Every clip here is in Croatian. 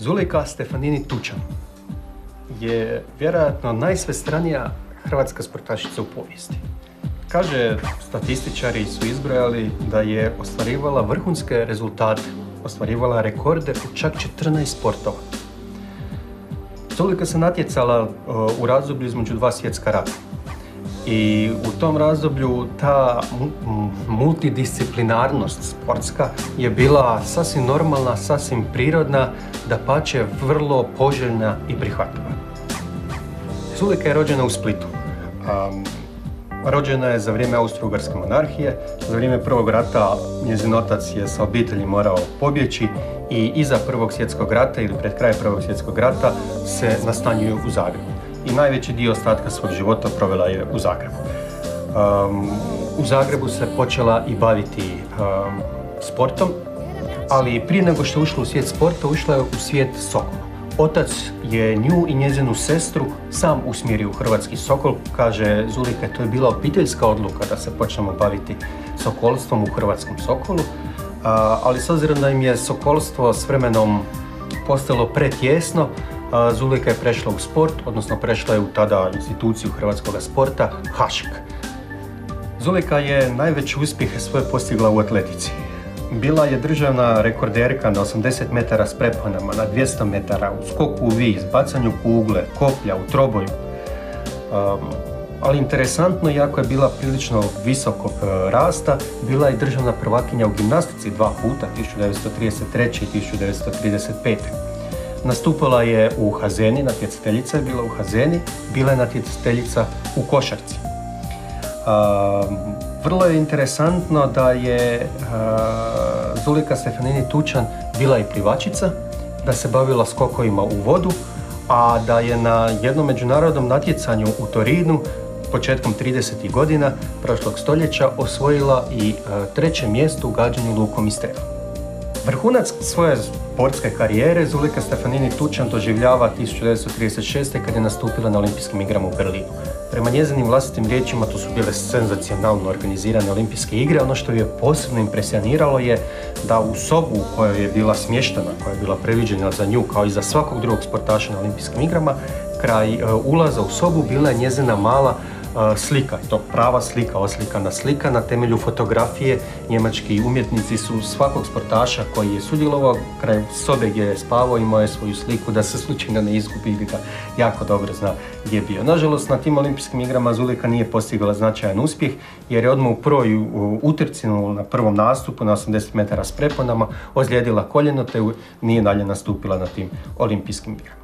Zulejka Stefanini Tučan je vjerojatno najsvestranija hrvatska sportašica u povijesti. Kaže, statističari su izbrojali da je ostvarivala vrhunske rezultate, ostvarivala rekorde u čak 14 sportova. Zulejka se natjecala u razdoblju između dva svjetska rata. I u tom razdoblju ta multidisciplinarnost sportska je bila sasvim normalna, sasvim prirodna, dapače vrlo poželjna i prihvatljiva. Zulejka je rođena u Splitu. Rođena je za vrijeme Austro-Ugarske monarhije. Za vrijeme Prvog rata njezin otac je sa obitelji morao pobjeći i iza Prvog svjetskog rata ili pred kraj Prvog svjetskog rata se nastanjuju u Zagrebu. I najveći dio ostatka svog života provela je u Zagrebu. U Zagrebu se počela i baviti sportom, ali prije nego što je ušla u svijet sporta, ušla je u svijet Sokola. Otac je nju i njezinu sestru sam usmjerio u hrvatski Sokol. Kaže Zulejka, to je bila obiteljska odluka da se počnemo baviti sokolstvom u hrvatskom Sokolu, ali s obzirom da im je sokolstvo s vremenom postalo pretjesno, Zulejka je prešla u sport, odnosno prešla je u tada instituciju hrvatskog sporta, Hašik. Zulejka je najveći uspjeh svoje postigla u atletici. Bila je državna rekorderka na 80 metara s preponama, na 200 metara, u skoku u vis, bacanju kugle, koplja, u troboju. Ali interesantno, iako je bila prilično visokog rasta, bila je državna prvakinja u gimnastici dva puta, 1933. i 1935. Nastupala je u Hazeni, natjecateljica je bila u Hazeni, bila je natjecateljica u košarci. Vrlo je interesantno da je Zulejka Stefanini Tučan bila i plivačica, da se bavila skokovima u vodu, a da je na jednom međunarodnom natjecanju u Torinu početkom 30. godina prošlog stoljeća osvojila i treće mjesto u gađanju lukom i strelom. Vrhunac svoje sportske karijere Zulejka Stefanini Tučan doživljava 1936. kad je nastupila na Olimpijskim igrama u Berlinu. Prema njezinim vlastitim riječima to su bile senzacionalno organizirane Olimpijske igre. Ono što je posebno impresioniralo je da u sobu u kojoj je bila smještena, koja je bila predviđena za nju kao i za svakog drugog sportaša na Olimpijskim igrama, kraj ulaza u sobu bila je njezina mala slika, to prava slika, oslikana slika. Na temelju fotografije njemački umjetnici su svakog sportaša koji je sudjelovao kraj sobe gdje je spavao imao je svoju sliku da se slučajno ne izgubi ili da jako dobro zna gdje je bio. Nažalost, na tim Olimpijskim igrama Zulejka nije postigla značajan uspjeh jer je odmah u prvoj utrci na prvom nastupu na 80 metara s preponama ozlijedila koljeno te nije dalje nastupila na tim Olimpijskim igrama.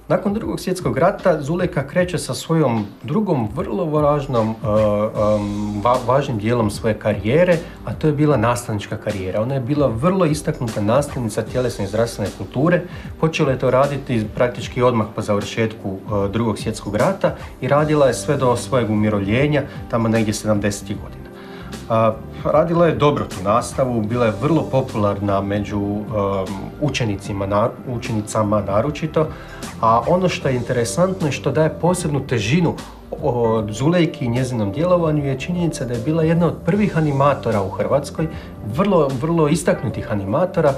Nakon Drugog svjetskog rata Zulejka kreće sa svojom drugom vrlo važnim dijelom svoje karijere, a to je bila nastavnička karijera. Ona je bila vrlo istaknuta nastavnica tjelesne i zdravstvene kulture. Počela je to raditi praktički odmah po završetku Drugog svjetskog rata i radila je sve do svojeg umirovljenja, tamo negdje 70. godina. Radila je dobro tu nastavu, bila je vrlo popularna među učenicama naročito, a ono što je interesantno i što daje posebnu težinu Zulejki i njezinom djelovanju je činjenica da je bila jedna od prvih animatora u Hrvatskoj, vrlo istaknutih animatora,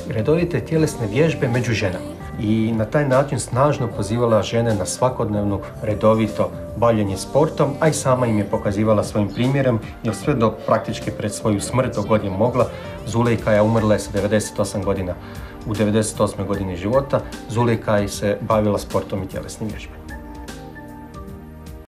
redovite tjelesne vježbe među ženama. I na taj način snažno pozivala žene na svakodnevno redovito bavljenje sportom, a i sama im je pokazivala svojim primjerom, jer sve do praktički pred svoju smrt dok god je mogla. Zulejka je umrla sa 98 godina. U 98. godini života Zulejka je se bavila sportom i tjelesnim vježbama.